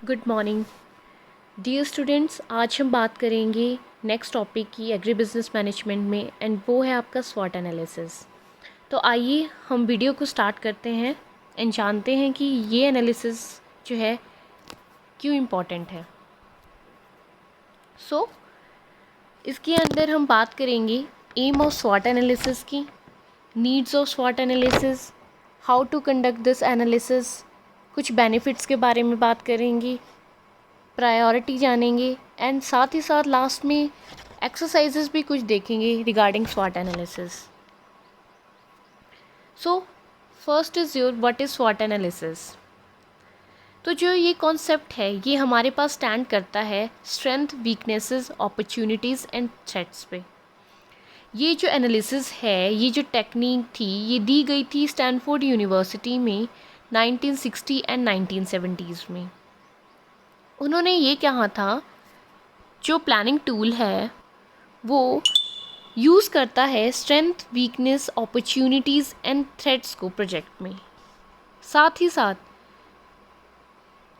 Good morning dear students. आज हम बात करेंगे नेक्स्ट टॉपिक की एग्री बिजनेस मैनेजमेंट में, एंड वो है आपका स्वॉट एनालिसिस। तो आइए हम वीडियो को स्टार्ट करते हैं एंड जानते हैं कि ये एनालिसिस जो है क्यों इम्पॉर्टेंट है। इसके अंदर हम बात करेंगे एम ऑफ स्वॉट एनालिसिस की, नीड्स ऑफ स्वॉट analysis, how to conduct this analysis, कुछ बेनिफिट्स के बारे में बात करेंगे, प्रायोरिटी जानेंगे एंड साथ ही साथ लास्ट में एक्सरसाइजेस भी कुछ देखेंगे रिगार्डिंग स्वॉट analysis. So first is your what is स्वॉट एनालिसिस। तो जो ये कॉन्सेप्ट है ये हमारे पास स्टैंड करता है strength, weaknesses, opportunities and threats पे। ये जो एनालिसिस है, ये जो टेक्निक थी, ये दी गई थी स्टैनफोर्ड यूनिवर्सिटी में 1960 एंड 1970s में। उन्होंने ये कहा था जो प्लानिंग टूल है वो यूज़ करता है strength, weakness, opportunities and threats को प्रोजेक्ट में। साथ ही साथ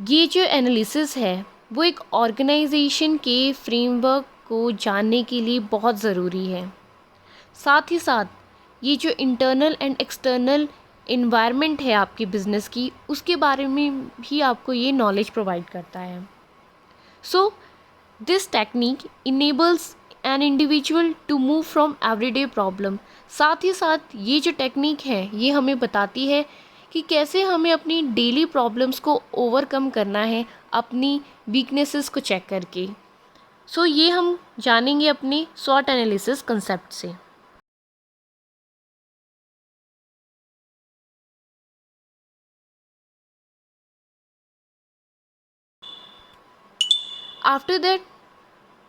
ये जो एनालिसिस है वो एक ऑर्गेनाइजेशन के फ्रेमवर्क को जानने के लिए बहुत ज़रूरी है। साथ ही साथ ये जो इंटरनल एंड एक्सटर्नल इन्वायरमेंट है आपकी बिज़नेस की, उसके बारे में भी आपको ये नॉलेज प्रोवाइड करता है। So this technique enables an individual to move from everyday problem. साथ ही साथ ये जो टेक्निक है ये हमें बताती है कि कैसे हमें अपनी डेली प्रॉब्लम्स को ओवरकम करना है अपनी वीकनेसेस को चेक करके। सो ये हम जानेंगे अपने स्वॉट एनालिसिस कंसेप्ट से। After that,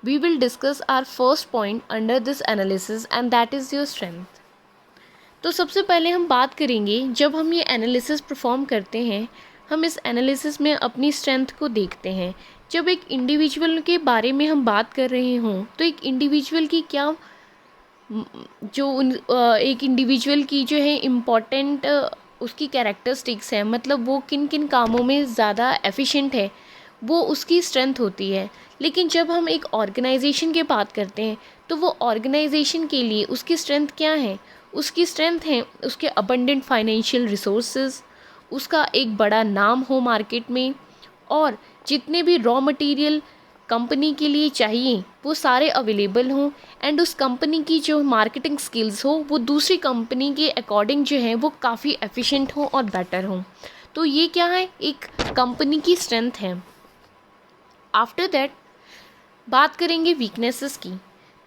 we will discuss our first point under this analysis and that is your strength. तो सबसे पहले हम बात करेंगे, जब हम ये एनालिसिस परफॉर्म करते हैं हम इस एनालिसिस में अपनी स्ट्रेंथ को देखते हैं। जब एक इंडिविजुअल के बारे में हम बात कर रहे हों तो एक इंडिविजुअल की क्या एक इंडिविजुअल की जो है इम्पॉर्टेंट उसकी कैरेक्टरिस्टिक्स हैं, मतलब वो किन किन कामों में ज़्यादा एफिशिएंट है, वो उसकी स्ट्रेंथ होती है। लेकिन जब हम एक ऑर्गेनाइजेशन की बात करते हैं तो वो ऑर्गेनाइजेशन के लिए उसकी स्ट्रेंथ क्या है? उसकी स्ट्रेंथ है उसके अबंडेंट फाइनेंशियल रिसोर्सेज, उसका एक बड़ा नाम हो मार्केट में, और जितने भी रॉ मटेरियल कंपनी के लिए चाहिए वो सारे अवेलेबल हों, एंड उस कंपनी की जो मार्केटिंग स्किल्स हो वो दूसरी कंपनी के अकॉर्डिंग जो है वो काफ़ी एफिशिएंट हो और बेटर हो। तो ये क्या है, एक कंपनी की स्ट्रेंथ है। आफ्टर दैट बात करेंगे वीकनेसेस की।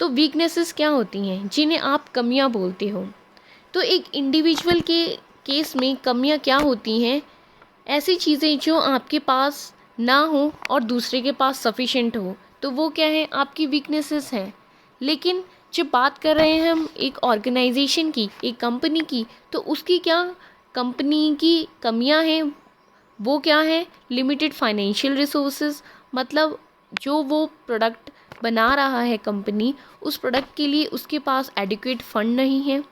तो वीकनेसेस क्या होती हैं जिन्हें आप कमियां बोलते हो? तो एक इंडिविजुअल के केस में कमियां क्या होती हैं? ऐसी चीज़ें जो आपके पास ना हो और दूसरे के पास सफिशेंट हो, तो वो क्या है, आपकी वीकनेसेस हैं। लेकिन जब बात कर रहे हैं हम एक ऑर्गेनाइजेशन की, एक कंपनी की, तो उसकी क्या कंपनी की कमियां हैं? वो क्या है, लिमिटेड फाइनेंशियल रिसोर्सेज, मतलब जो वो प्रोडक्ट बना रहा है कंपनी, उस प्रोडक्ट के लिए उसके पास एडिक्वेट फंड नहीं है,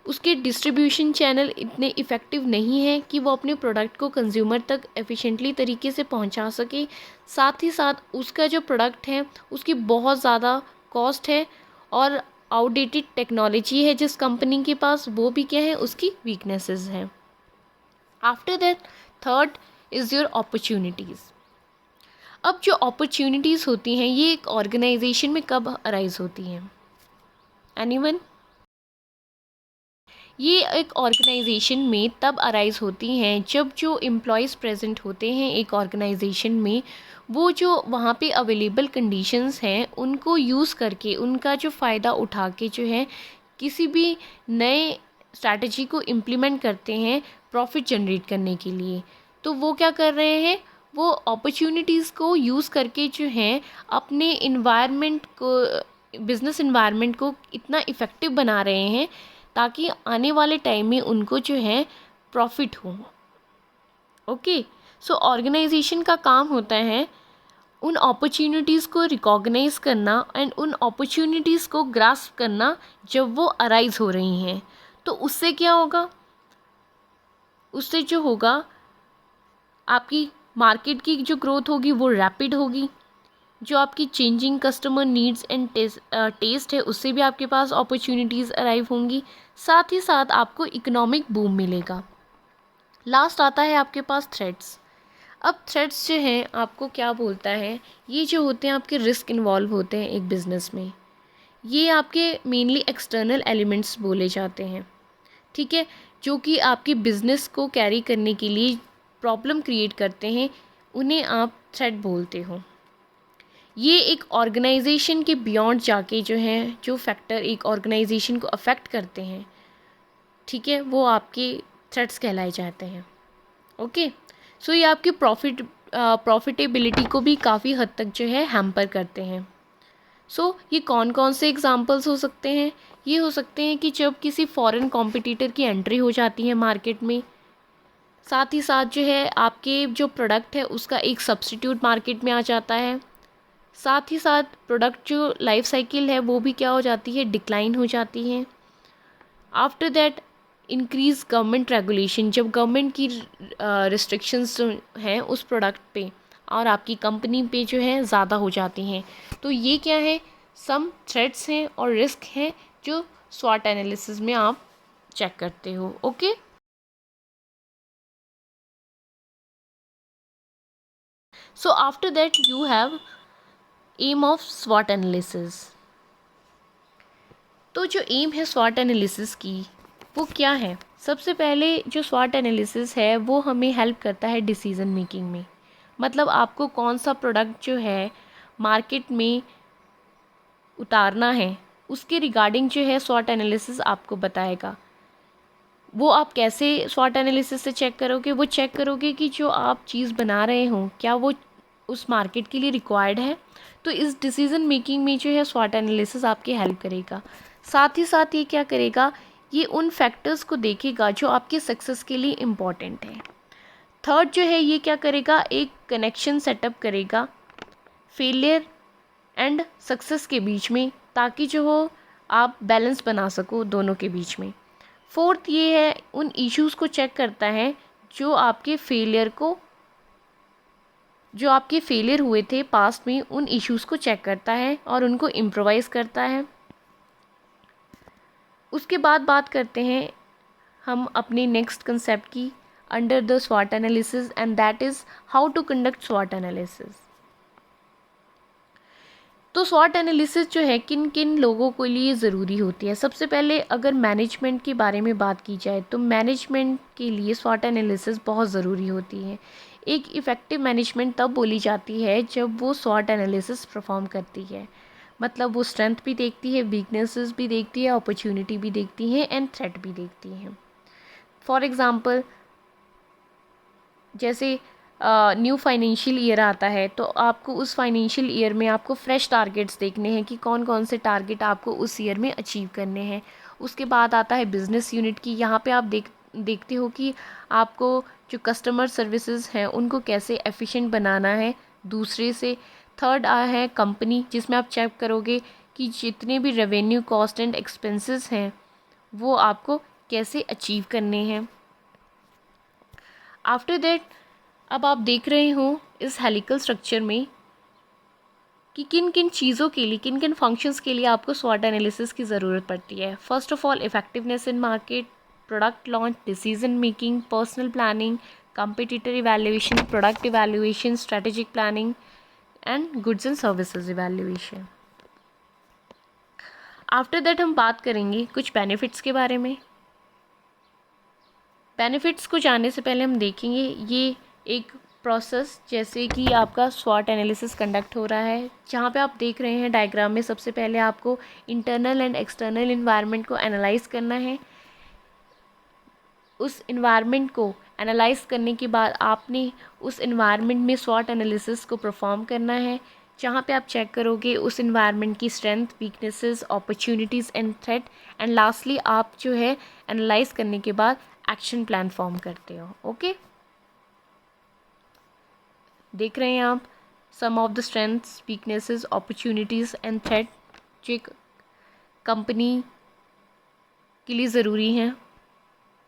उसके डिस्ट्रीब्यूशन चैनल इतने इफ़ेक्टिव नहीं है कि वो अपने प्रोडक्ट को कंज्यूमर तक एफिशिएंटली तरीके से पहुंचा सके। साथ ही साथ उसका जो प्रोडक्ट है उसकी बहुत ज़्यादा कॉस्ट है, और आउटडेटेड टेक्नोलॉजी है जिस कंपनी के पास, वो भी क्या है, उसकी वीकनेसेस हैं। After that third is your opportunities. अब जो अपॉर्चुनिटीज़ होती हैं ये एक ऑर्गेनाइजेशन में कब अराइज होती हैं? एनीवन? ये एक ऑर्गेनाइजेशन में तब अराइज होती हैं जब जो एम्प्लॉयज़ प्रेजेंट होते हैं एक ऑर्गेनाइजेशन में, वो जो वहाँ पे अवेलेबल कंडीशंस हैं उनको यूज़ करके, उनका जो फ़ायदा उठा के जो है किसी भी नए स्ट्रैटेजी को इम्प्लीमेंट करते हैं प्रॉफिट जनरेट करने के लिए। तो वो क्या कर रहे हैं, वो अपॉर्चुनिटीज़ को यूज़ करके जो हैं अपने इन्वायरमेंट को, बिज़नेस इन्वायरमेंट को इतना इफ़ेक्टिव बना रहे हैं ताकि आने वाले टाइम में उनको जो है प्रॉफिट हो। ओके, सो ऑर्गेनाइजेशन का काम होता है उन अपॉर्चुनिटीज़ को रिकॉग्नाइज करना एंड उन अपॉर्चुनिटीज़ को ग्रास्प करना जब वो अराइज हो रही हैं। तो उससे क्या होगा, उससे जो होगा आपकी मार्केट की जो ग्रोथ होगी वो रैपिड होगी, जो आपकी changing customer needs and taste है उससे भी आपके पास अपॉर्चुनिटीज़ अराइव होंगी, साथ ही साथ आपको इकोनॉमिक बूम मिलेगा। लास्ट आता है आपके पास थ्रेट्स। अब थ्रेट्स जो हैं आपको क्या बोलता है, ये जो होते हैं आपके रिस्क इन्वॉल्व होते हैं एक बिज़नेस में, ये आपके मेनली एक्सटर्नल एलिमेंट्स बोले जाते हैं, ठीक है, जो कि आपके बिज़नेस को कैरी करने के लिए प्रॉब्लम क्रिएट करते हैं, उन्हें आप थ्रेट बोलते हो। ये एक ऑर्गेनाइजेशन के बियॉन्ड जाके जो है, जो फैक्टर एक ऑर्गेनाइजेशन को अफेक्ट करते हैं, ठीक है, वो आपके थ्रेट्स कहलाए जाते हैं। ओके, सो ये आपकी प्रॉफिटेबिलिटी को भी काफ़ी हद तक जो है हैम्पर करते हैं। सो ये कौन कौन से एग्जांपल्स हो सकते हैं, ये हो सकते हैं कि जब किसी फॉरेन कॉम्पिटिटर की एंट्री हो जाती है मार्केट में, साथ ही साथ जो है आपके जो प्रोडक्ट है उसका एक सब्स्टिट्यूट मार्केट में आ जाता है, साथ ही साथ प्रोडक्ट जो लाइफ साइकिल है वो भी क्या हो जाती है, डिक्लाइन हो जाती है। After that increase government regulation, जब गवर्नमेंट की रिस्ट्रिक्शंस जो हैं उस प्रोडक्ट पे और आपकी कंपनी पे जो है ज़्यादा हो जाती हैं। तो ये क्या है, सम थ्रेट्स हैं और रिस्क हैं जो स्वॉट एनालिसिस में आप चेक करते हो। Okay, so after that you have aim of स्वॉट एनालिसिस। तो जो एम है स्वॉट एनालिसिस की वो क्या है, सबसे पहले जो स्वॉट एनालिसिस है वो हमें हेल्प करता है डिसीज़न मेकिंग में। मतलब आपको कौन सा प्रोडक्ट जो है मार्केट में उतारना है उसके रिगार्डिंग जो है स्वॉट एनालिसिस आपको बताएगा। वो आप कैसे स्वॉट एनालिसिस से चेक करोगे, वो चेक करोगे कि जो आप चीज़ बना रहे हो क्या वो उस मार्केट के लिए रिक्वायर्ड है। तो इस डिसीज़न मेकिंग में जो है स्वॉट एनालिसिस आपकी हेल्प करेगा। साथ ही साथ ये क्या करेगा, ये उन फैक्टर्स को देखेगा जो आपके सक्सेस के लिए इम्पॉर्टेंट है। थर्ड जो है ये क्या करेगा, एक कनेक्शन सेटअप करेगा फेलियर एंड सक्सेस के बीच में, ताकि जो हो आप बैलेंस बना सको दोनों के बीच में। फोर्थ ये है उन इश्यूज़ को चेक करता है जो आपके फेलियर हुए थे पास्ट में, उन इश्यूज़ को चेक करता है और उनको इम्प्रोवाइज़ करता है। उसके बाद बात करते हैं हम अपने नेक्स्ट कंसेप्ट की under the स्वॉट analysis, and that is how to conduct स्वॉट analysis. तो स्वॉट एनालिसिस जो है किन किन लोगों के लिए ज़रूरी होती है। सबसे पहले अगर मैनेजमेंट के बारे में बात की जाए तो मैनेजमेंट के लिए स्वॉट एनालिसिस बहुत ज़रूरी होती है। एक इफ़ेक्टिव मैनेजमेंट तब बोली जाती है जब वो स्वॉट एनालिसिस परफॉर्म करती है। मतलब वो स्ट्रेंथ भी देखती है, वीकनेसेस भी देखती है, अपॉर्चुनिटी भी देखती है एंड थ्रेट भी देखती है। फॉर एग्ज़ाम्पल जैसे न्यू फाइनेंशियल ईयर आता है तो आपको उस फाइनेंशियल ईयर में आपको फ्रेश टारगेट्स देखने हैं कि कौन कौन से टारगेट आपको उस ईयर में अचीव करने हैं। उसके बाद आता है बिज़नेस यूनिट की, यहाँ पे आप देखते हो कि आपको जो कस्टमर सर्विसेज हैं उनको कैसे एफिशिएंट बनाना है दूसरे से। थर्ड है कंपनी, जिसमें आप चेक करोगे कि जितने भी रेवेन्यू, कॉस्ट एंड एक्सपेंसेस हैं वो आपको कैसे अचीव करने हैं। आफ्टर दैट अब आप देख रहे हो इस हेलिकल स्ट्रक्चर में कि किन किन चीज़ों के लिए, किन किन फंक्शंस के लिए आपको स्वॉट एनालिसिस की ज़रूरत पड़ती है। First of all effectiveness in market, product launch, decision making, personal planning, competitor evaluation, product evaluation, strategic planning and goods and services evaluation. After that हम बात करेंगे कुछ बेनिफिट्स के बारे में। बेनिफिट्स को जानने से पहले हम देखेंगे ये एक प्रोसेस, जैसे कि आपका स्वॉट एनालिसिस कंडक्ट हो रहा है, जहाँ पे आप देख रहे हैं डायग्राम में सबसे पहले आपको इंटरनल एंड एक्सटर्नल इन्वायरमेंट को एनालाइज करना है। उस इन्वायरमेंट को एनालाइज करने के बाद आपने उस इन्वायरमेंट में स्वॉट एनालिसिस को परफॉर्म करना है, जहाँ पे आप चेक करोगे उस इन्वायरमेंट की strength, weaknesses, opportunities and threat, and lastly आप जो है एनालाइज करने के बाद एक्शन प्लान फॉर्म करते हो। ओके, देख रहे हैं आप some of the strengths, weaknesses, opportunities and threat जो एक कंपनी के लिए ज़रूरी हैं